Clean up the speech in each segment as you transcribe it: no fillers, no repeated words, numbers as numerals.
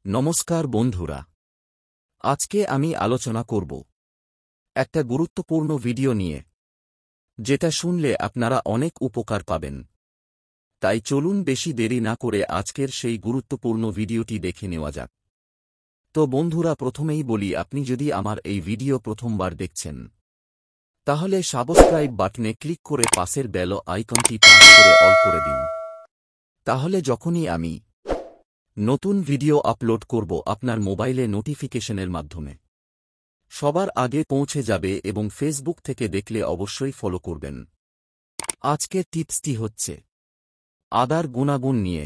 নমস্কার বন্ধুরা, আজকে আমি আলোচনা করব একটা গুরুত্বপূর্ণ ভিডিও নিয়ে, যেটা শুনলে আপনারা অনেক উপকার পাবেন। তাই চলুন বেশি দেরি না করে আজকের সেই গুরুত্বপূর্ণ ভিডিওটি দেখে নেওয়া যাক। তো বন্ধুরা, প্রথমেই বলি, আপনি যদি আমার এই ভিডিও প্রথমবার দেখছেন, তাহলে সাবস্ক্রাইব বাটনে ক্লিক করে পাশের বেল আইকনটি টাচ করে অল করে দিন। তাহলে যখনই আমি নতুন ভিডিও আপলোড করব, আপনার মোবাইলে নোটিফিকেশনের মাধ্যমে সবার আগে পৌঁছে যাবে এবং ফেসবুক থেকে দেখলে অবশ্যই ফলো করবেন। আজকের টিপসটি হচ্ছে আদার গুণাগুণ নিয়ে।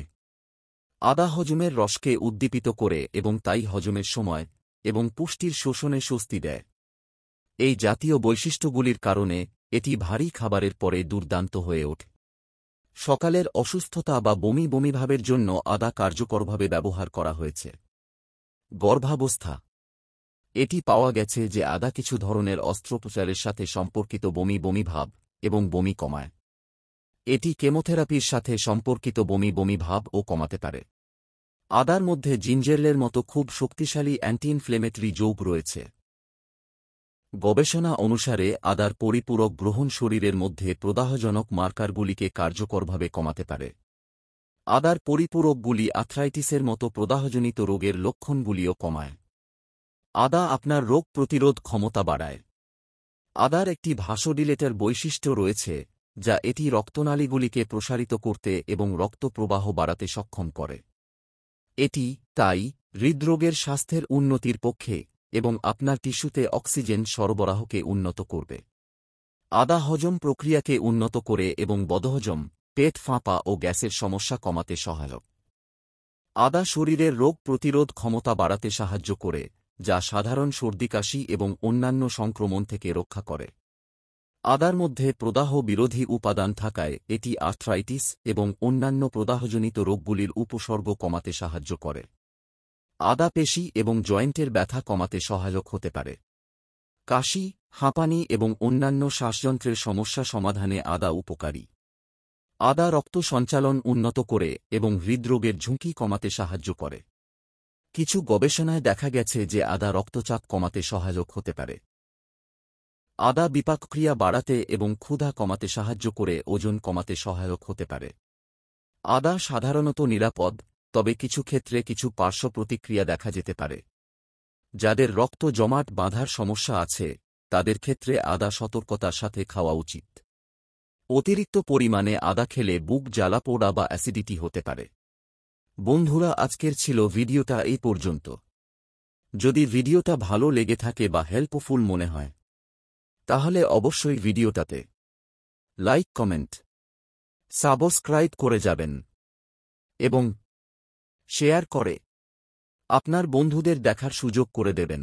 আদা হজমের রসকে উদ্দীপিত করে এবং তাই হজমের সময় এবং পুষ্টির শোষণে স্বস্তি দেয়। এই জাতীয় বৈশিষ্ট্যগুলির কারণে এটি ভারী খাবারের পরে দুর্দান্ত হয়ে ওঠে। সকালের অসুস্থতা বা বমি বমি ভাবের জন্য আদা কার্যকরভাবে ব্যবহার করা হয়েছে। গর্ভাবস্থা, এটি পাওয়া গেছে যে আদা কিছু ধরনের অস্ত্রোপচারের সাথে সম্পর্কিত বমি বমি ভাব এবং বমি কমায়। এটি কেমোথেরাপির সাথে সম্পর্কিত বমি বমি ভাবও কমাতে পারে। আদার মধ্যে জিঞ্জারেলের মতো খুব শক্তিশালী অ্যান্টি ইনফ্লেমেটরি যৌগ রয়েছে। গবেষণা অনুসারে আদার পরিপূরক গ্রহণ শরীরের মধ্যে প্রদাহজনক মার্কারগুলিকে কার্যকরভাবে কমাতে পারে। আদার পরিপূরকগুলি আর্থ্রাইটিসের মতো প্রদাহজনিত রোগের লক্ষণগুলিও কমায়। আদা আপনার রোগ প্রতিরোধ ক্ষমতা বাড়ায়। আদার একটি ভাসোডিলেটর বৈশিষ্ট্য রয়েছে, যা এটি রক্তনালীগুলিকে প্রসারিত করতে এবং রক্ত প্রবাহ বাড়াতে সক্ষম করে। এটি তাই হৃদরোগের স্বাস্থ্যের উন্নতির পক্ষে এবং আপনার টিস্যুতে অক্সিজেন সরবরাহকে উন্নত করবে। আদা হজম প্রক্রিয়াকে উন্নত করে এবং বদহজম, পেট ফাঁপা ও গ্যাসের সমস্যা কমাতে সহায়ক। আদা শরীরের রোগ প্রতিরোধ ক্ষমতা বাড়াতে সাহায্য করে, যা সাধারণ সর্দিকাশি এবং অন্যান্য সংক্রমণ থেকে রক্ষা করে। আদার মধ্যে প্রদাহ বিরোধী উপাদান থাকায় এটি আর্থ্রাইটিস এবং অন্যান্য প্রদাহজনিত রোগগুলির উপসর্গ কমাতে সাহায্য করে। আদা পেশি এবং জয়েন্টের ব্যথা কমাতে সহায়ক হতে পারে। কাশি, হাঁপানি এবং অন্যান্য শ্বাসযন্ত্রের সমস্যা সমাধানে আদা উপকারী। আদা রক্ত সঞ্চালন উন্নত করে এবং হৃদরোগের ঝুঁকি কমাতে সাহায্য করে। কিছু গবেষণায় দেখা গেছে যে আদা রক্তচাপ কমাতে সহায়ক হতে পারে। আদা বিপাকক্রিয়া বাড়াতে এবং ক্ষুধা কমাতে সাহায্য করে ওজন কমাতে সহায়ক হতে পারে। আদা সাধারণত নিরাপদ, তবে কিছু ক্ষেত্রে কিছু পার্শ্ব প্রতিক্রিয়া দেখা যেতে পারে। যাদের রক্ত জমাট বাঁধার সমস্যা আছে, তাদের ক্ষেত্রে আদা সতর্কতার সাথে খাওয়া উচিত। অতিরিক্ত পরিমাণে আদা খেলে বুক জ্বালা পোড়া বা অ্যাসিডিটি হতে পারে। বন্ধুরা, আজকের ছিল ভিডিওটা এই পর্যন্ত। যদি ভিডিওটা ভালো লেগে থাকে বা হেল্পফুল মনে হয়, তাহলে অবশ্যই ভিডিওটাতে লাইক, কমেন্ট, সাবস্ক্রাইব করে যাবেন এবং শেয়ার করে আপনার বন্ধুদের দেখার সুযোগ করে দেবেন।